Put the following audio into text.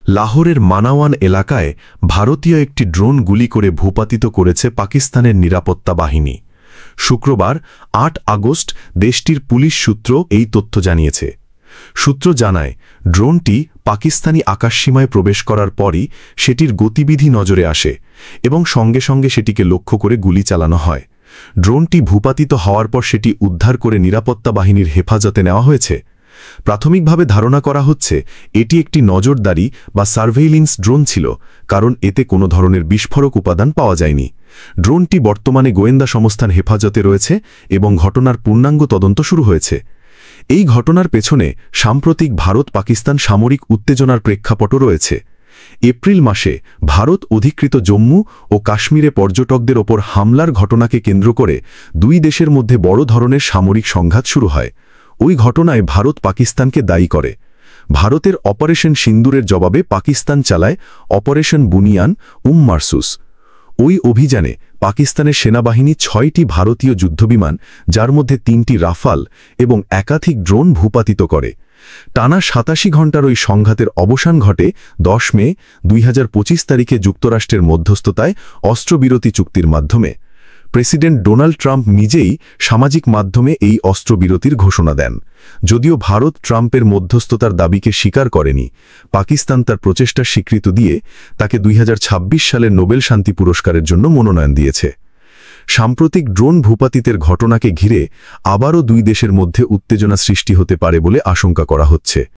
লাহোরের মানাওয়ান এলাকায় ভারতীয় একটি ড্রোন গুলি করে ভূপাতিত করেছে পাকিস্তানের নিরাপত্তা বাহিনী। শুক্রবার ৮ আগস্ট দেশটির পুলিশ সূত্র এই তথ্য জানিয়েছে। সূত্র জানায়, ড্রোনটি পাকিস্তানি আকাশসীমায় প্রবেশ করার পরই সেটির গতিবিধি নজরে আসে এবং সঙ্গে সঙ্গে সেটিকে লক্ষ্য করে গুলি চালানো হয়। ড্রোনটি ভূপাতিত হওয়ার পর সেটি উদ্ধার করে নিরাপত্তা বাহিনীর হেফাজতে নেওয়া হয়েছে। প্রাথমিকভাবে ধারণা করা হচ্ছে এটি একটি নজরদারি বা সার্ভেইলেন্স ড্রোন ছিল, কারণ এতে কোনো ধরনের বিস্ফোরক উপাদান পাওয়া যায়নি। ড্রোনটি বর্তমানে গোয়েন্দা সংস্থার হেফাজতে রয়েছে এবং ঘটনার পূর্ণাঙ্গ তদন্ত শুরু হয়েছে। এই ঘটনার পেছনে সাম্প্রতিক ভারত-পাকিস্তান সামরিক উত্তেজনার প্রেক্ষাপটও রয়েছে। এপ্রিল মাসে ভারত অধিকৃত জম্মু ও কাশ্মীরে পর্যটকদের ওপর হামলার ঘটনাকে কেন্দ্র করে দুই দেশের মধ্যে বড় ধরনের সামরিক সংঘাত শুরু হয়। ওই ঘটনায় ভারত পাকিস্তানকে দায়ী করে। ভারতের অপারেশন সিন্দুরের জবাবে পাকিস্তান চালায় অপারেশন বুনিয়ান মারসুস। ওই অভিযানে পাকিস্তানের সেনাবাহিনী ৬টি ভারতীয় যুদ্ধবিমান, যার মধ্যে ৩টি রাফাল এবং একাধিক ড্রোন ভূপাতিত করে। টানা ৮৭ ঘণ্টার ওই সংঘাতের অবসান ঘটে ১০ মে ২০২৫ তারিখে যুক্তরাষ্ট্রের মধ্যস্থতায় অস্ত্রবিরতি চুক্তির মাধ্যমে। প্রেসিডেন্ট ডোনাল্ড ট্রাম্প নিজেই সামাজিক মাধ্যমে এই অস্ত্রবিরতির ঘোষণা দেন। যদিও ভারত ট্রাম্পের মধ্যস্থতার দাবিকে স্বীকার করেনি, পাকিস্তান তার প্রচেষ্টার স্বীকৃতি দিয়ে তাকে ২০২৬ সালের নোবেল শান্তি পুরস্কারের জন্য মনোনয়ন দিয়েছে। সাম্প্রতিক ড্রোন ভূপাতিতের ঘটনাকে ঘিরে আবারও দুই দেশের মধ্যে উত্তেজনা সৃষ্টি হতে পারে বলে আশঙ্কা করা হচ্ছে।